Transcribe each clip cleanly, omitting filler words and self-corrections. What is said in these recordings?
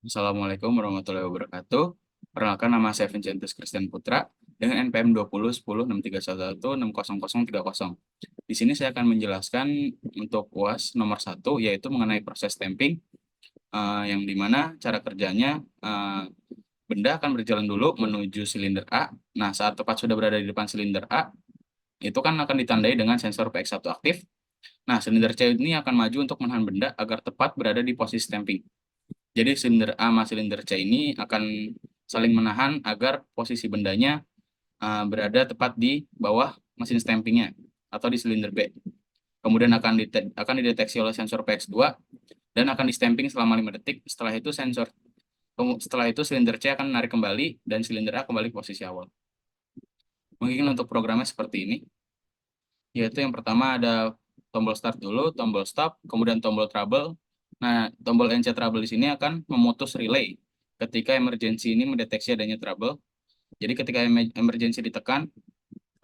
Assalamualaikum warahmatullahi wabarakatuh. Perkenalkan, nama saya Vincentus Christian Putra dengan NPM 20106311600030. Di sini saya akan menjelaskan untuk UAS nomor 1, yaitu mengenai proses stamping, yang dimana cara kerjanya, benda akan berjalan dulu menuju silinder A. Nah, saat tepat sudah berada di depan silinder A, itu kan akan ditandai dengan sensor PX1 aktif. Nah, silinder C ini akan maju untuk menahan benda agar tepat berada di posisi stamping. Jadi silinder A sama silinder C ini akan saling menahan agar posisi bendanya berada tepat di bawah mesin stampingnya atau di silinder B. Kemudian akan dideteksi oleh sensor PX2 dan akan di-stamping selama 5 detik. Setelah itu silinder C akan menarik kembali dan silinder A kembali ke posisi awal. Mungkin untuk programnya seperti ini, yaitu yang pertama ada tombol start dulu, tombol stop, kemudian tombol trouble. Nah, tombol NC trouble di sini akan memutus relay ketika emergency ini mendeteksi adanya trouble. Jadi ketika emergency ditekan,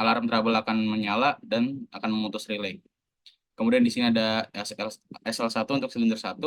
alarm trouble akan menyala dan akan memutus relay. Kemudian di sini ada SL1 untuk silinder 1,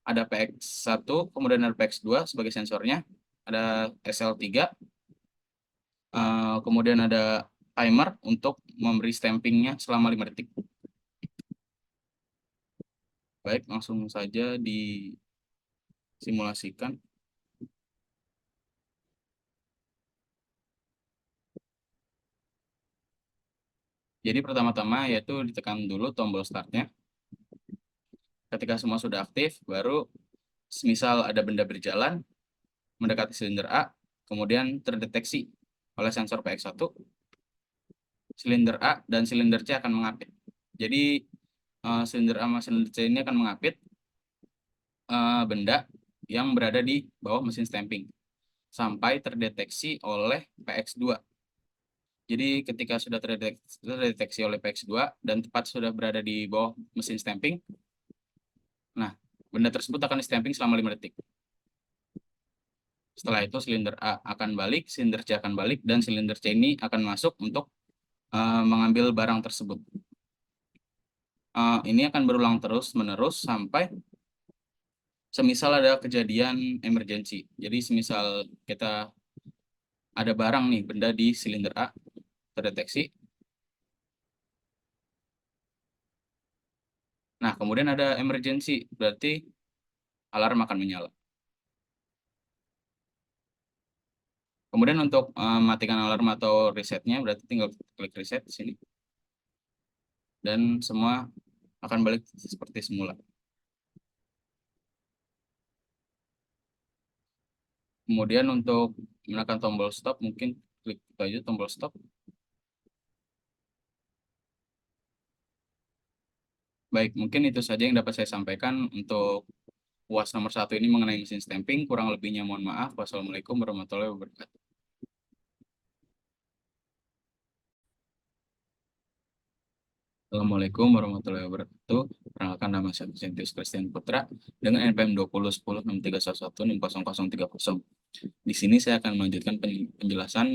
ada PX1, kemudian ada PX2 sebagai sensornya, ada SL3, kemudian ada timer untuk memberi stampingnya selama 5 detik. Baik, langsung saja disimulasikan. Jadi pertama-tama yaitu ditekan dulu tombol startnya. Ketika semua sudah aktif, baru semisal ada benda berjalan mendekati silinder A, kemudian terdeteksi oleh sensor PX1, silinder A dan silinder C akan mengapit. Jadi silinder A sama silinder C ini akan mengapit benda yang berada di bawah mesin stamping sampai terdeteksi oleh PX2. Jadi ketika sudah terdeteksi oleh PX2 dan tepat sudah berada di bawah mesin stamping, nah benda tersebut akan di-stamping selama 5 detik. Setelah itu silinder A akan balik, silinder C akan balik, dan silinder C ini akan masuk untuk mengambil barang tersebut. Ini akan berulang terus-menerus sampai semisal ada kejadian emergency. Jadi semisal kita ada barang nih, benda di silinder A terdeteksi. Nah, kemudian ada emergency, berarti alarm akan menyala. Kemudian untuk matikan alarm atau resetnya, berarti tinggal klik reset di sini. Dan semua akan balik seperti semula. Kemudian untuk menekan tombol stop, mungkin klik aja tombol stop. Baik, mungkin itu saja yang dapat saya sampaikan untuk UAS nomor 1 ini mengenai mesin stamping. Kurang lebihnya mohon maaf. Wassalamualaikum warahmatullahi wabarakatuh. Assalamualaikum warahmatullahi wabarakatuh. Perkenalkan, nama saya Vincentus Christian Putra dengan NPM 20106311600030. Di sini saya akan melanjutkan penjelasan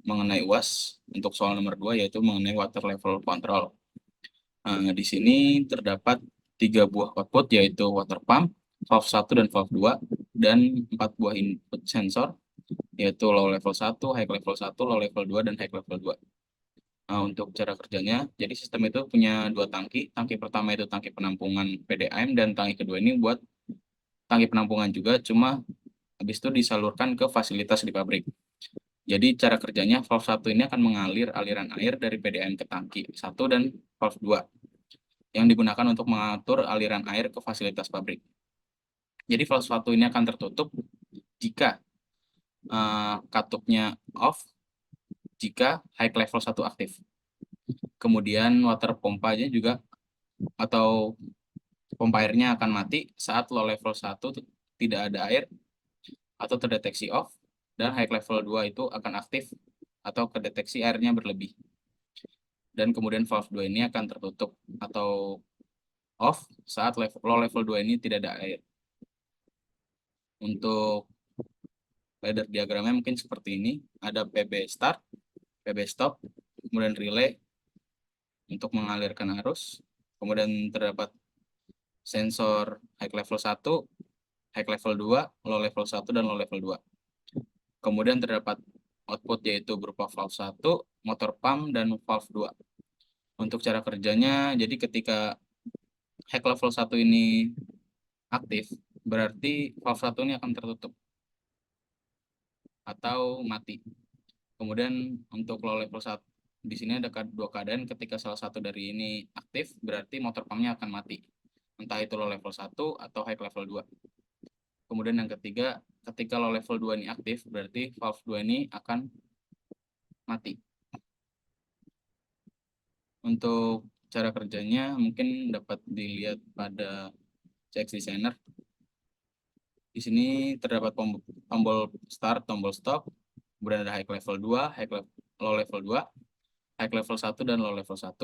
mengenai UAS untuk soal nomor 2, yaitu mengenai water level control. Di sini terdapat 3 buah output, yaitu water pump, valve 1 dan valve 2, dan 4 buah input sensor, yaitu low level 1, high level 1, low level 2, dan high level 2. Untuk cara kerjanya, jadi sistem itu punya 2 tangki. Tangki pertama itu tangki penampungan PDAM, dan tangki kedua ini buat tangki penampungan juga, cuma habis itu disalurkan ke fasilitas di pabrik. Jadi cara kerjanya, valve 1 ini akan mengalir aliran air dari PDAM ke tangki 1 dan valve 2 yang digunakan untuk mengatur aliran air ke fasilitas pabrik. Jadi valve 1 ini akan tertutup jika katupnya off, jika high level 1 aktif. Kemudian water pompanya juga atau pompa airnya akan mati saat low level 1 tidak ada air atau terdeteksi off, dan high level 2 itu akan aktif atau kedeteksi airnya berlebih. Dan kemudian valve 2 ini akan tertutup atau off saat low level 2 ini tidak ada air. Untuk ladder diagramnya mungkin seperti ini. Ada PB start, PB stop, kemudian relay untuk mengalirkan arus. Kemudian terdapat sensor high level 1 high level 2, low level 1, dan low level 2. Kemudian terdapat output yaitu berupa valve 1, motor pump, dan valve 2. Untuk cara kerjanya, jadi ketika high level 1 ini aktif, berarti valve 1 ini akan tertutup atau mati. Kemudian untuk low level 1, di sini ada dua keadaan. Ketika salah satu dari ini aktif, berarti motor pumpnya akan mati. Entah itu low level 1 atau high level 2. Kemudian yang ketiga, ketika low level 2 ini aktif, berarti valve 2 ini akan mati. Untuk cara kerjanya mungkin dapat dilihat pada CX Designer. Di sini terdapat tombol start, tombol stop, kemudian ada high level 2, low level 2, high level 1, dan low level 1.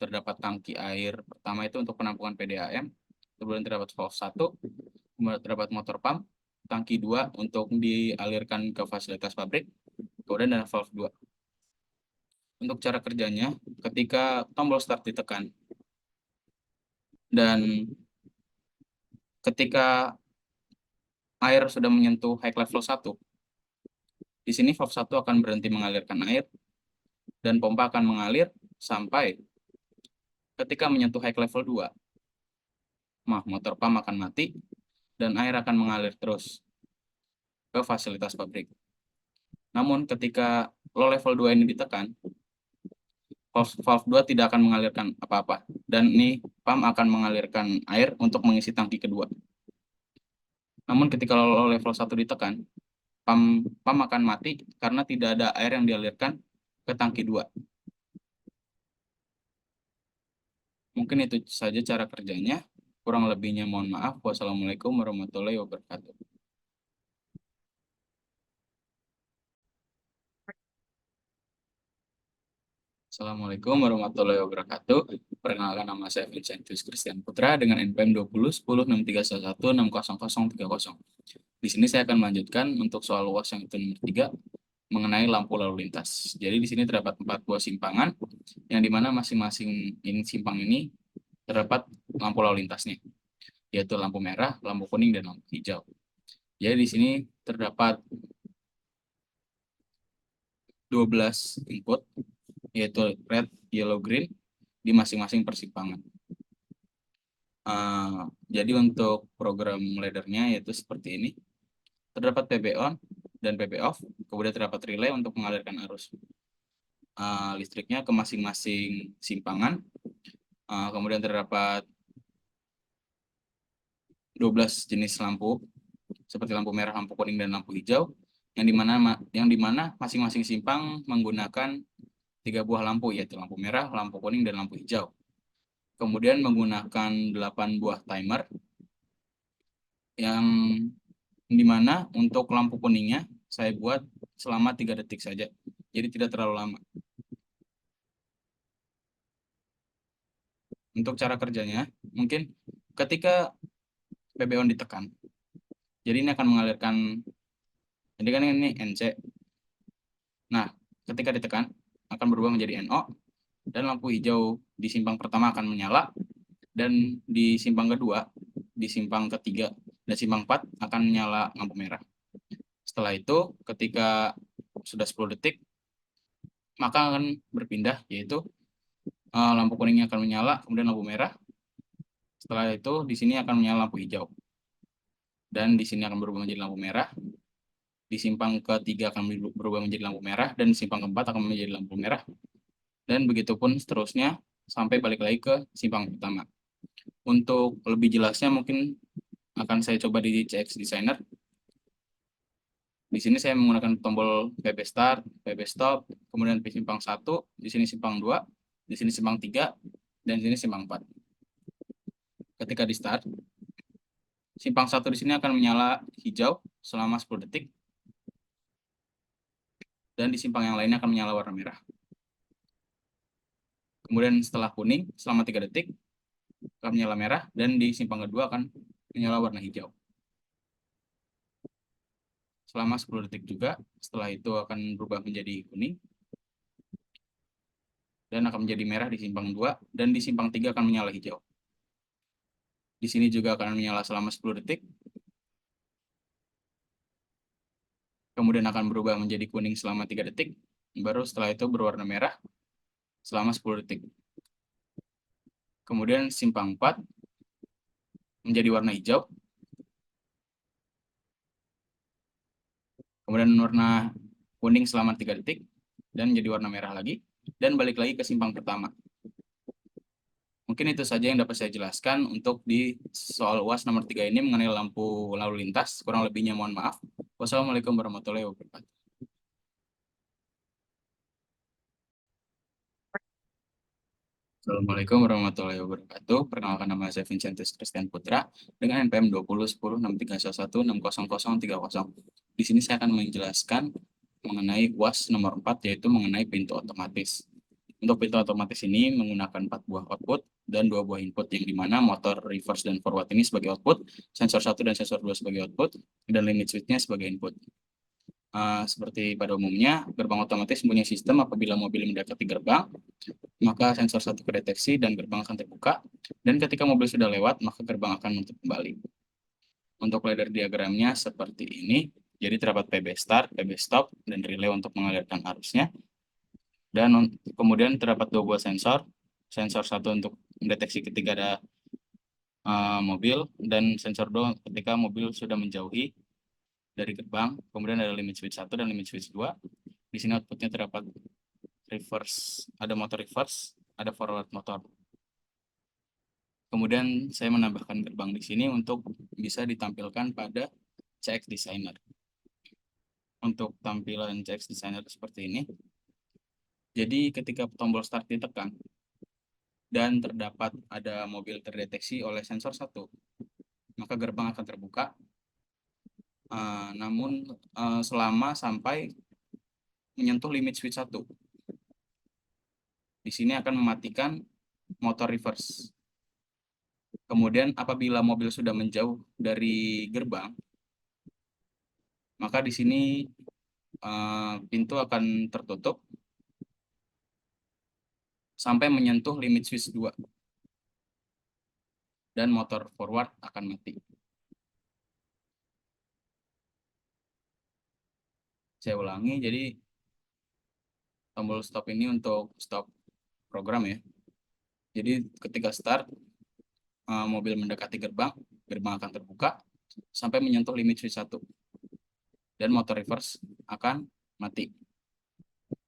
Terdapat tangki air pertama itu untuk penampungan PDAM, kemudian terdapat valve 1, kemudian terdapat motor pump, tangki 2 untuk dialirkan ke fasilitas pabrik, kemudian ada valve 2. Untuk cara kerjanya, ketika tombol start ditekan dan ketika air sudah menyentuh high level 1, di sini valve 1 akan berhenti mengalirkan air dan pompa akan mengalir sampai ketika menyentuh high level 2, motor pump akan mati dan air akan mengalir terus ke fasilitas pabrik. Namun ketika low level 2 ini ditekan, valve 2 tidak akan mengalirkan apa-apa, dan ini pump akan mengalirkan air untuk mengisi tangki kedua. Namun ketika low level 1 ditekan, pump akan mati karena tidak ada air yang dialirkan ke tangki 2. Mungkin itu saja cara kerjanya. Kurang lebihnya mohon maaf. Wassalamualaikum warahmatullahi wabarakatuh. Assalamualaikum warahmatullahi wabarakatuh. Perkenalkan, nama saya Vincentius Christian Putra dengan NPM 201063116030. Di sini saya akan melanjutkan untuk soal UAS yang itu nomor 3 mengenai lampu lalu lintas. Jadi di sini terdapat 4 buah simpangan yang dimana masing-masing simpang ini terdapat lampu lalu lintasnya, yaitu lampu merah, lampu kuning, dan lampu hijau. Jadi di sini terdapat 12 input, yaitu red, yellow, green di masing-masing persimpangan. Jadi untuk program laddernya yaitu seperti ini. Terdapat PB on dan PB off, kemudian terdapat relay untuk mengalirkan arus listriknya ke masing-masing simpangan. Kemudian terdapat 12 jenis lampu seperti lampu merah, lampu kuning, dan lampu hijau yang dimana masing-masing simpang menggunakan 3 buah lampu, yaitu lampu merah, lampu kuning, dan lampu hijau. Kemudian menggunakan 8 buah timer yang dimana untuk lampu kuningnya saya buat selama 3 detik saja, jadi tidak terlalu lama. Untuk cara kerjanya, mungkin ketika PB on ditekan, jadi ini akan mengalirkan, jadi kan ini NC. Nah, ketika ditekan akan berubah menjadi NO, dan lampu hijau di simpang pertama akan menyala, dan di simpang kedua, di simpang ketiga, dan simpang 4 akan menyala lampu merah. Setelah itu, ketika sudah 10 detik, maka akan berpindah, yaitu lampu kuningnya akan menyala, kemudian lampu merah. Setelah itu, di sini akan menyala lampu hijau. Dan di sini akan berubah menjadi lampu merah. Di simpang ketiga akan berubah menjadi lampu merah, dan di simpang keempat akan menjadi lampu merah. Dan begitupun seterusnya, sampai balik lagi ke simpang pertama. Untuk lebih jelasnya mungkin akan saya coba di CX Designer. Di sini saya menggunakan tombol PB Start, PB Stop, kemudian di simpang 1, di sini simpang 2, di sini simpang 3, dan di sini simpang 4. Ketika di start, simpang 1 di sini akan menyala hijau selama 10 detik, dan di simpang yang lainnya akan menyala warna merah. Kemudian setelah kuning, selama 3 detik, akan menyala merah, dan di simpang kedua akan menyala warna hijau. Selama 10 detik juga, setelah itu akan berubah menjadi kuning, dan akan menjadi merah di simpang 2, dan di simpang 3 akan menyala hijau. Di sini juga akan menyala selama 10 detik, kemudian akan berubah menjadi kuning selama 3 detik, baru setelah itu berwarna merah selama 10 detik. Kemudian simpang 4 menjadi warna hijau, kemudian warna kuning selama 3 detik, dan menjadi warna merah lagi, dan balik lagi ke simpang pertama. Mungkin itu saja yang dapat saya jelaskan untuk di soal UAS nomor 3 ini mengenai lampu lalu lintas. Kurang lebihnya mohon maaf. Wassalamualaikum warahmatullahi wabarakatuh. Assalamualaikum warahmatullahi wabarakatuh. Perkenalkan, nama saya Vincentus Christian Putra dengan NPM 201063116030. Di sini saya akan menjelaskan mengenai UAS nomor 4, yaitu mengenai pintu otomatis. Untuk pintu otomatis ini menggunakan 4 buah output dan 2 buah input, yang dimana motor reverse dan forward ini sebagai output, sensor 1 dan sensor 2 sebagai output, dan limit switch-nya sebagai input. Seperti pada umumnya, gerbang otomatis mempunyai sistem apabila mobil mendekati gerbang, maka sensor 1 kedeteksi dan gerbang akan terbuka, dan ketika mobil sudah lewat, maka gerbang akan menutup kembali. Untuk ladder diagramnya seperti ini, jadi terdapat PB start, PB stop, dan relay untuk mengalirkan arusnya. Dan kemudian terdapat 2 buah sensor, sensor 1 untuk mendeteksi ketika ada mobil, dan sensor 2 ketika mobil sudah menjauhi dari gerbang. Kemudian ada limit switch 1 dan limit switch 2. Di sini outputnya terdapat reverse, ada motor reverse, ada forward motor. Kemudian saya menambahkan gerbang di sini untuk bisa ditampilkan pada CX Designer. Untuk tampilan CX Designer seperti ini. Jadi ketika tombol start ditekan dan terdapat ada mobil terdeteksi oleh sensor 1, maka gerbang akan terbuka. Namun selama sampai menyentuh limit switch 1. Di sini akan mematikan motor reverse. Kemudian apabila mobil sudah menjauh dari gerbang, maka di sini pintu akan tertutup sampai menyentuh limit switch 2. Dan motor forward akan mati. Saya ulangi, jadi tombol stop ini untuk stop program ya. Jadi ketika start, mobil mendekati gerbang, gerbang akan terbuka sampai menyentuh limit switch 1. Dan motor reverse akan mati.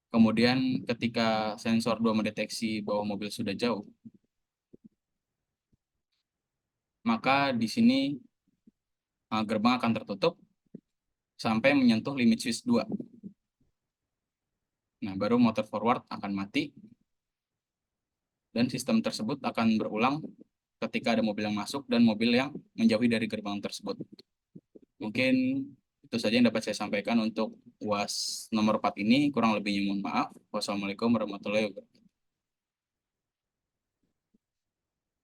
Kemudian ketika sensor 2 mendeteksi bahwa mobil sudah jauh, maka di sini gerbang akan tertutup sampai menyentuh limit switch 2. Nah, baru motor forward akan mati, dan sistem tersebut akan berulang ketika ada mobil yang masuk dan mobil yang menjauhi dari gerbang tersebut. Mungkin itu saja yang dapat saya sampaikan untuk UAS nomor 4 ini. Kurang lebihnya mohon maaf. Wassalamualaikum warahmatullahi wabarakatuh.